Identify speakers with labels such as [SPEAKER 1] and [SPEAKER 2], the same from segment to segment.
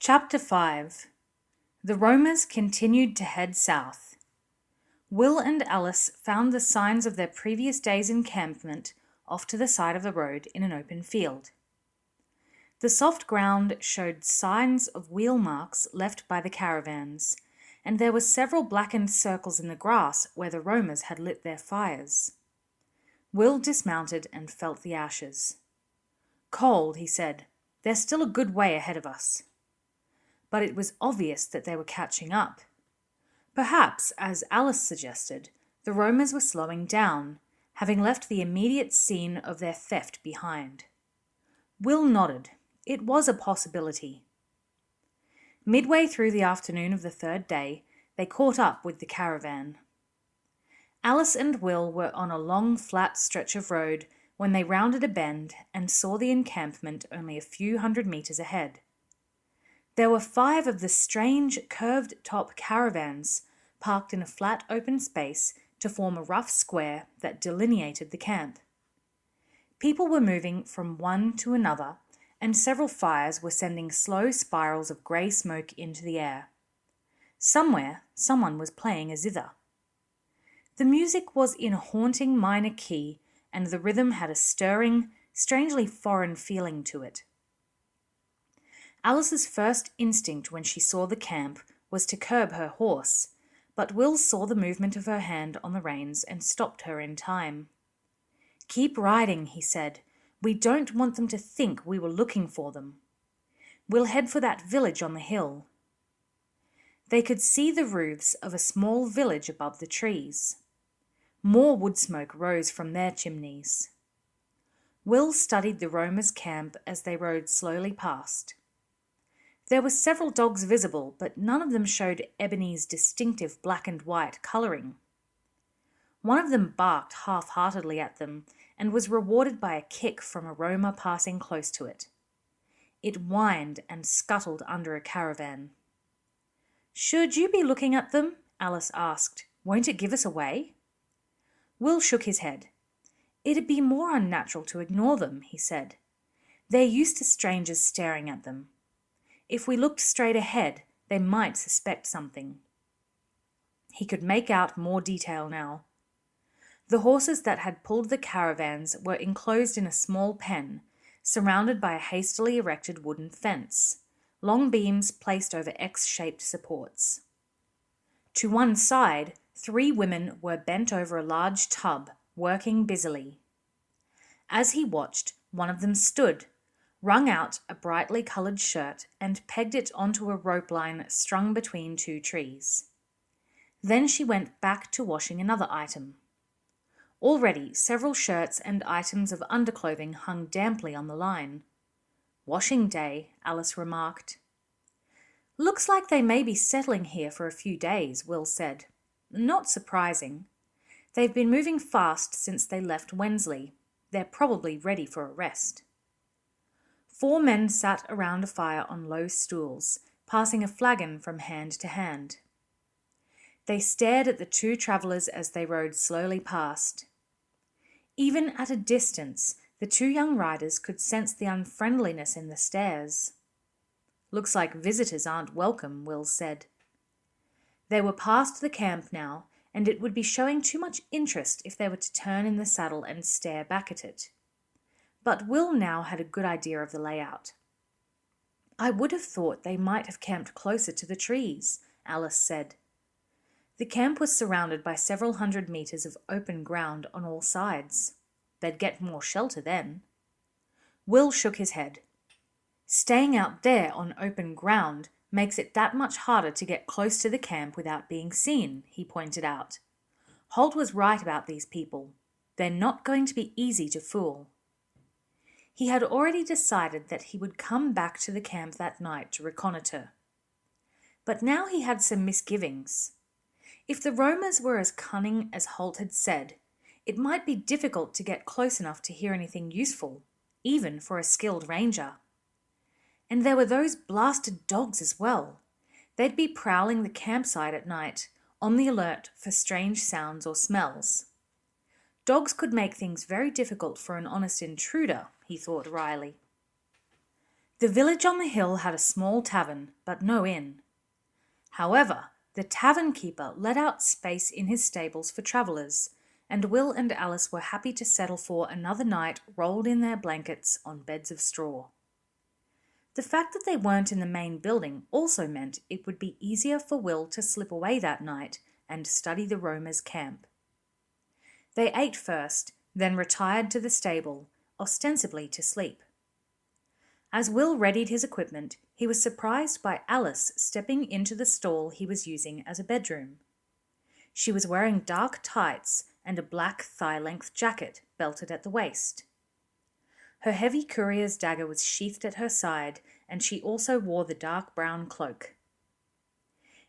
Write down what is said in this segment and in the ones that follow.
[SPEAKER 1] Chapter 5. The roamers continued to head south. Will and Alice found the signs of their previous day's encampment off to the side of the road in an open field. The soft ground showed signs of wheel marks left by the caravans, and there were several blackened circles in the grass where the roamers had lit their fires. Will dismounted and felt the ashes. "Cold," he said. "There's still a good way ahead of us." But it was obvious that they were catching up. Perhaps, as Alice suggested, the roamers were slowing down, having left the immediate scene of their theft behind. Will nodded. It was a possibility. Midway through the afternoon of the third day, they caught up with the caravan. Alice and Will were on a long, flat stretch of road when they rounded a bend and saw the encampment only a few hundred meters ahead. There were 5 of the strange, curved-top caravans parked in a flat open space to form a rough square that delineated the camp. People were moving from one to another, and several fires were sending slow spirals of grey smoke into the air. Somewhere, someone was playing a zither. The music was in a haunting minor key, and the rhythm had a stirring, strangely foreign feeling to it. Alice's first instinct when she saw the camp was to curb her horse, but Will saw the movement of her hand on the reins and stopped her in time. "Keep riding," he said. "We don't want them to think we were looking for them. We'll head for that village on the hill." They could see the roofs of a small village above the trees. More wood smoke rose from their chimneys. Will studied the roamers' camp as they rode slowly past. There were several dogs visible, but none of them showed Ebony's distinctive black and white colouring. One of them barked half-heartedly at them and was rewarded by a kick from a roamer passing close to it. It whined and scuttled under a caravan. "Should you be looking at them?" Alice asked. "Won't it give us away?" Will shook his head. "It'd be more unnatural to ignore them," he said. "They're used to strangers staring at them. If we looked straight ahead, they might suspect something." He could make out more detail now. The horses that had pulled the caravans were enclosed in a small pen, surrounded by a hastily erected wooden fence, long beams placed over X-shaped supports. To one side, 3 women were bent over a large tub, working busily. As he watched, one of them stood, wrung out a brightly coloured shirt and pegged it onto a rope line strung between 2 trees. Then she went back to washing another item. Already several shirts and items of underclothing hung damply on the line. "Washing day," Alice remarked. "Looks like they may be settling here for a few days," Will said. "Not surprising. They've been moving fast since they left Wensley. They're probably ready for a rest." 4 men sat around a fire on low stools, passing a flagon from hand to hand. They stared at the 2 travellers as they rode slowly past. Even at a distance, the 2 young riders could sense the unfriendliness in the stares. "Looks like visitors aren't welcome," Will said. They were past the camp now, and it would be showing too much interest if they were to turn in the saddle and stare back at it. But Will now had a good idea of the layout. "I would have thought they might have camped closer to the trees," Alice said. The camp was surrounded by several hundred meters of open ground on all sides. They'd get more shelter then. Will shook his head. "Staying out there on open ground makes it that much harder to get close to the camp without being seen," he pointed out. "Holt was right about these people. They're not going to be easy to fool." He had already decided that he would come back to the camp that night to reconnoitre. But now he had some misgivings. If the roamers were as cunning as Holt had said, it might be difficult to get close enough to hear anything useful, even for a skilled ranger. And there were those blasted dogs as well. They'd be prowling the campsite at night, on the alert for strange sounds or smells. Dogs could make things very difficult for an honest intruder, he thought wryly. The village on the hill had a small tavern, but no inn. However, the tavern keeper let out space in his stables for travellers, and Will and Alice were happy to settle for another night rolled in their blankets on beds of straw. The fact that they weren't in the main building also meant it would be easier for Will to slip away that night and study the roamers' camp. They ate first, then retired to the stable, ostensibly to sleep. As Will readied his equipment, he was surprised by Alice stepping into the stall he was using as a bedroom. She was wearing dark tights and a black thigh-length jacket belted at the waist. Her heavy courier's dagger was sheathed at her side, and she also wore the dark brown cloak.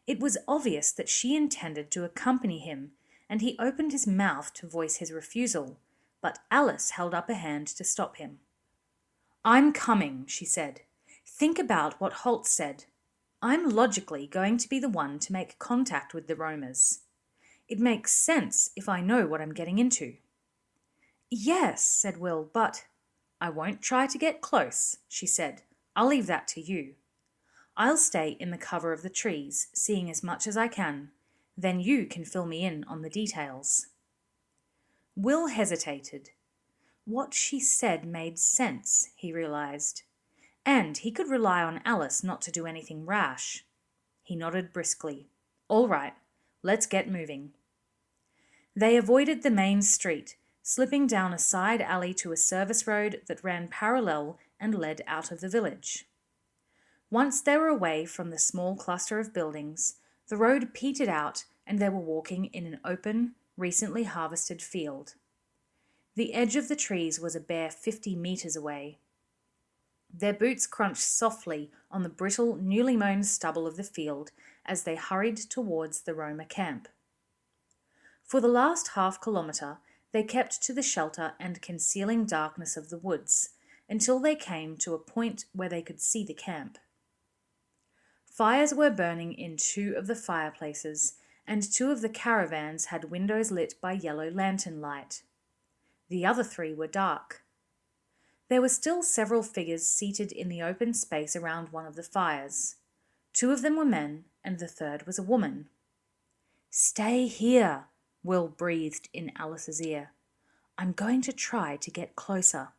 [SPEAKER 1] It was obvious that she intended to accompany him, and he opened his mouth to voice his refusal, but Alice held up a hand to stop him. "I'm coming," she said. "Think about what Holt said. I'm logically going to be the one to make contact with the roamers. It makes sense if I know what I'm getting into." "Yes," said Will, "but—" "I won't try to get close," she said. "I'll leave that to you. I'll stay in the cover of the trees, seeing as much as I can. Then you can fill me in on the details." Will hesitated. What she said made sense, he realized, and he could rely on Alice not to do anything rash. He nodded briskly. "All right, let's get moving." They avoided the main street, slipping down a side alley to a service road that ran parallel and led out of the village. Once they were away from the small cluster of buildings, the road petered out and they were walking in an open, recently harvested field. The edge of the trees was a bare 50 meters away. Their boots crunched softly on the brittle, newly mown stubble of the field as they hurried towards the Roma camp. For the last half-kilometre, they kept to the shelter and concealing darkness of the woods, until they came to a point where they could see the camp. Fires were burning in 2 of the fireplaces, and 2 of the caravans had windows lit by yellow lantern light. The other 3 were dark. There were still several figures seated in the open space around one of the fires. 2 of them were men, and the 3rd was a woman. "Stay here," Will breathed in Alice's ear. "I'm going to try to get closer."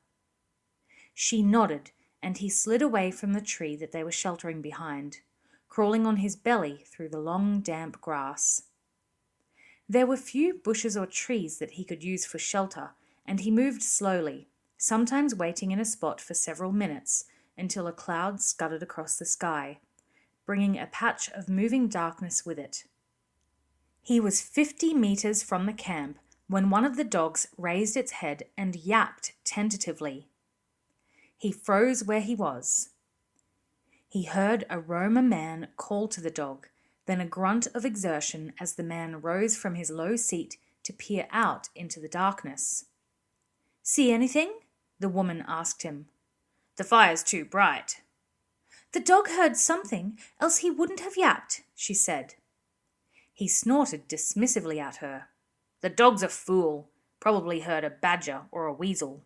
[SPEAKER 1] She nodded, and he slid away from the tree that they were sheltering behind, crawling on his belly through the long, damp grass. There were few bushes or trees that he could use for shelter, and he moved slowly, sometimes waiting in a spot for several minutes until a cloud scudded across the sky, bringing a patch of moving darkness with it. He was 50 meters from the camp when one of the dogs raised its head and yapped tentatively. He froze where he was. He heard a Roma man call to the dog, then a grunt of exertion as the man rose from his low seat to peer out into the darkness. "See anything?" the woman asked him. "The fire's too bright." "The dog heard something, else he wouldn't have yapped," she said. He snorted dismissively at her. "The dog's a fool. Probably heard a badger or a weasel."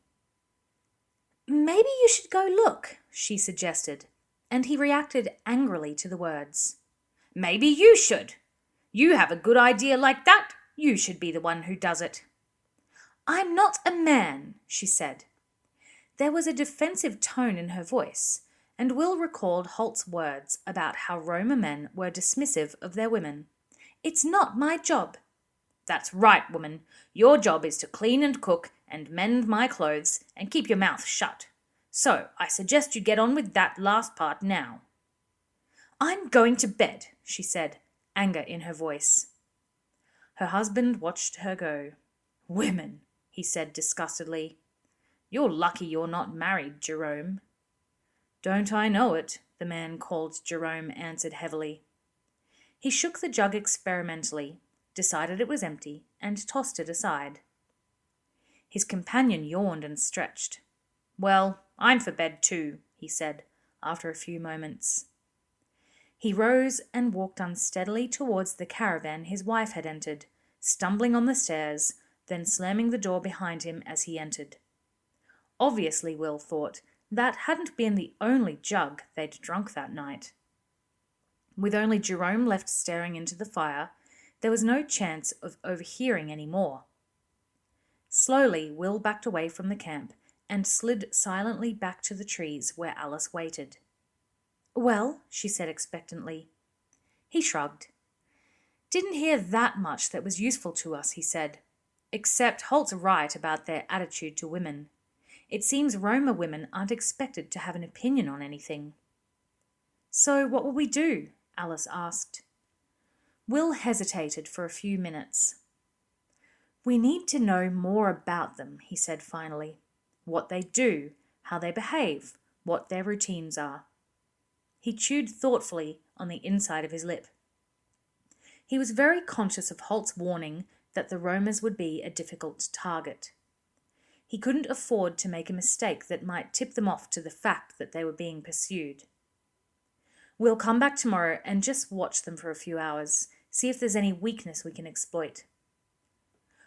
[SPEAKER 1] "Maybe you should go look," she suggested, and he reacted angrily to the words. "Maybe you should. You have a good idea like that. You should be the one who does it." "I'm not a man," she said. There was a defensive tone in her voice, and Will recalled Holt's words about how Roma men were dismissive of their women. "It's not my job." "That's right, woman. Your job is to clean and cook and mend my clothes and keep your mouth shut. So I suggest you get on with that last part now." "I'm going to bed," she said, anger in her voice. Her husband watched her go. "Women," he said disgustedly. "You're lucky you're not married, Jerome." "Don't I know it," the man called Jerome answered heavily. He shook the jug experimentally, decided it was empty, and tossed it aside. His companion yawned and stretched. "Well, I'm for bed too," he said, after a few moments. He rose and walked unsteadily towards the caravan his wife had entered, stumbling on the stairs, then slamming the door behind him as he entered. Obviously, Will thought, That hadn't been the only jug they'd drunk that night. With only Jerome left staring into the fire, there was no chance of overhearing any more. Slowly, Will backed away from the camp and slid silently back to the trees where Alice waited. "Well?" she said expectantly. He shrugged. "Didn't hear that much that was useful to us," he said. "Except Holt's right about their attitude to women. It seems Roma women aren't expected to have an opinion on anything." "So what will we do?" Alice asked. Will hesitated for a few minutes. "We need to know more about them," he said finally. "What they do, how they behave, what their routines are." He chewed thoughtfully on the inside of his lip. He was very conscious of Holt's warning that the Romas would be a difficult target. He couldn't afford to make a mistake that might tip them off to the fact that they were being pursued. "We'll come back tomorrow and just watch them for a few hours, see if there's any weakness we can exploit.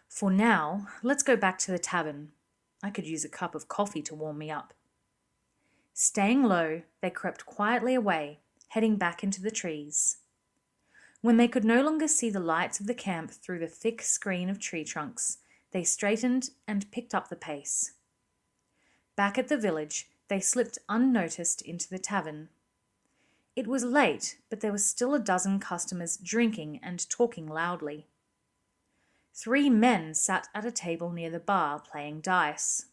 [SPEAKER 1] For now, let's go back to the tavern. I could use a cup of coffee to warm me up." Staying low, they crept quietly away, heading back into the trees. When they could no longer see the lights of the camp through the thick screen of tree trunks, they straightened and picked up the pace. Back at the village, they slipped unnoticed into the tavern. It was late, but there was still a dozen customers drinking and talking loudly. 3 men sat at a table near the bar playing dice.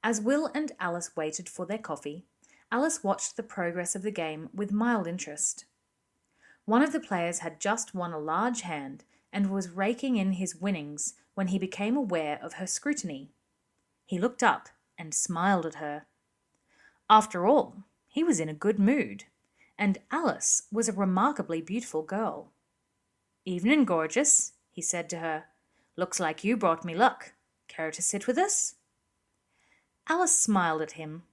[SPEAKER 1] As Will and Alice waited for their coffee, Alice watched the progress of the game with mild interest. One of the players had just won a large hand and was raking in his winnings when he became aware of her scrutiny. He looked up and smiled at her. After all, he was in a good mood, and Alice was a remarkably beautiful girl. "Evening, gorgeous," he said to her. "Looks like you brought me luck. Care to sit with us?" Alice smiled at him.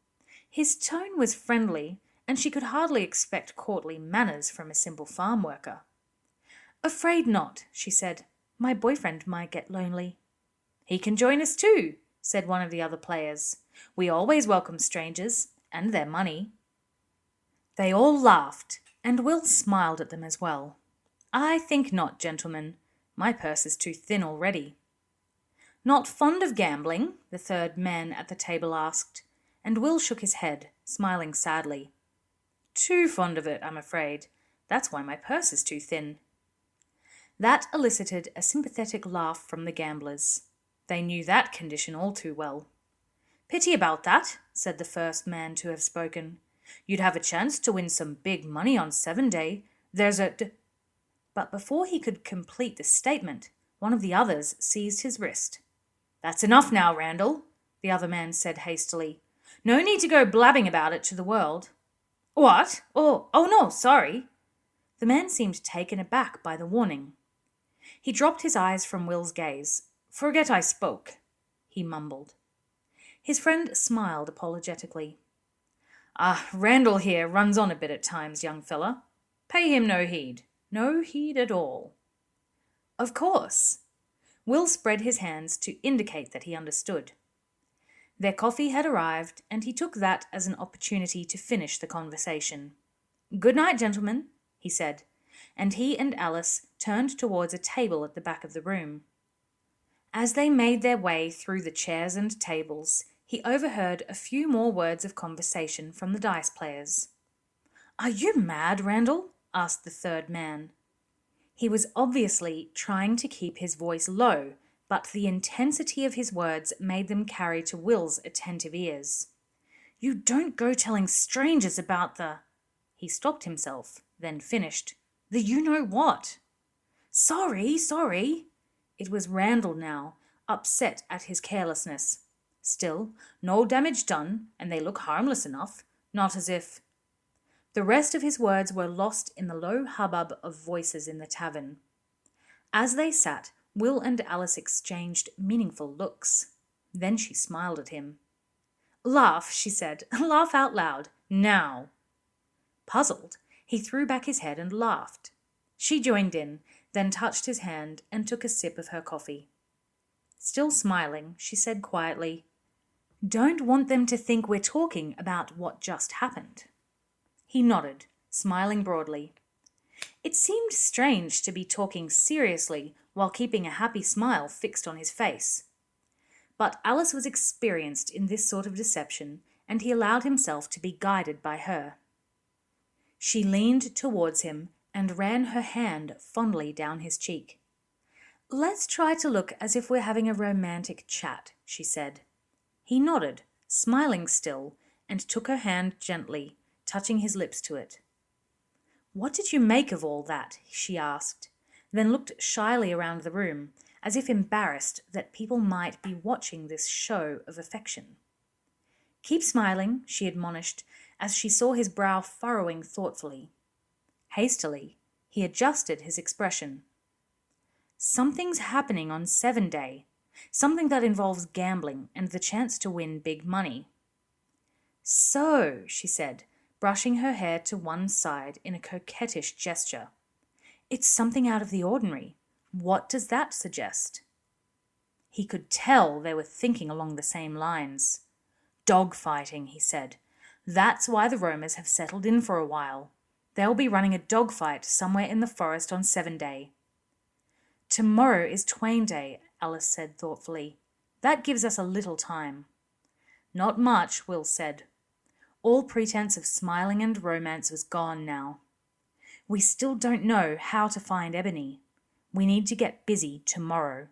[SPEAKER 1] His tone was friendly, and she could hardly expect courtly manners from a simple farm worker. "Afraid not," she said. "My boyfriend might get lonely." "He can join us too," said one of the other players. "We always welcome strangers, and their money." They all laughed, and Will smiled at them as well. "I think not, gentlemen. My purse is too thin already." "Not fond of gambling?" the third man at the table asked, and Will shook his head, smiling sadly. "Too fond of it, I'm afraid. That's why my purse is too thin." That elicited a sympathetic laugh from the gamblers. They knew that condition all too well. "Pity about that," said the first man to have spoken. "You'd have a chance to win some big money on 7-day. There's a But before he could complete the statement, one of the others seized his wrist. "That's enough now, Randall," the other man said hastily. "No need to go blabbing about it to the world." "What? Oh no, sorry." The man seemed taken aback by the warning. He dropped his eyes from Will's gaze. "Forget I spoke," he mumbled. His friend smiled apologetically. Randall here runs on a bit at times, young fella. Pay him no heed. No heed at all." "Of course." Will spread his hands to indicate that he understood. Their coffee had arrived, and he took that as an opportunity to finish the conversation. "Good night, gentlemen," he said, and he and Alice turned towards a table at the back of the room. As they made their way through the chairs and tables, he overheard a few more words of conversation from the dice players. "Are you mad, Randall?" asked the third man. He was obviously trying to keep his voice low, but the intensity of his words made them carry to Will's attentive ears. "You don't go telling strangers about the—" He stopped himself, then finished. "The you-know-what." Sorry. It was Randall now, upset at his carelessness. Still, no damage done, and they look harmless enough, not as if— The rest of his words were lost in the low hubbub of voices in the tavern. As they sat, Will and Alice exchanged meaningful looks. Then she smiled at him. "Laugh," she said. "Laugh out loud. Now." Puzzled, he threw back his head and laughed. She joined in, then touched his hand and took a sip of her coffee. Still smiling, she said quietly, Don't want them to think we're talking about what just happened. He nodded, smiling broadly. It seemed strange to be talking seriously while keeping a happy smile fixed on his face. But Alice was experienced in this sort of deception, and he allowed himself to be guided by her. She leaned towards him and ran her hand fondly down his cheek. "Let's try to look as if we're having a romantic chat," she said. He nodded, smiling still, and took her hand gently, touching his lips to it. "What did you make of all that?" she asked, then looked shyly around the room, as if embarrassed that people might be watching this show of affection. "Keep smiling," she admonished, as she saw his brow furrowing thoughtfully. Hastily, he adjusted his expression. "Something's happening on 7 Day, something that involves gambling and the chance to win big money." "So," she said, brushing her hair to one side in a coquettish gesture. "It's something out of the ordinary. What does that suggest?" He could tell they were thinking along the same lines. "Dog fighting," he said. "That's why the roamers have settled in for a while. They'll be running a dog fight somewhere in the forest on 7 Day. "Tomorrow is Twain Day," Alice said thoughtfully. "That gives us a little time." "Not much," Will said. All pretense of smiling and romance was gone now. "We still don't know how to find Ebony. We need to get busy tomorrow."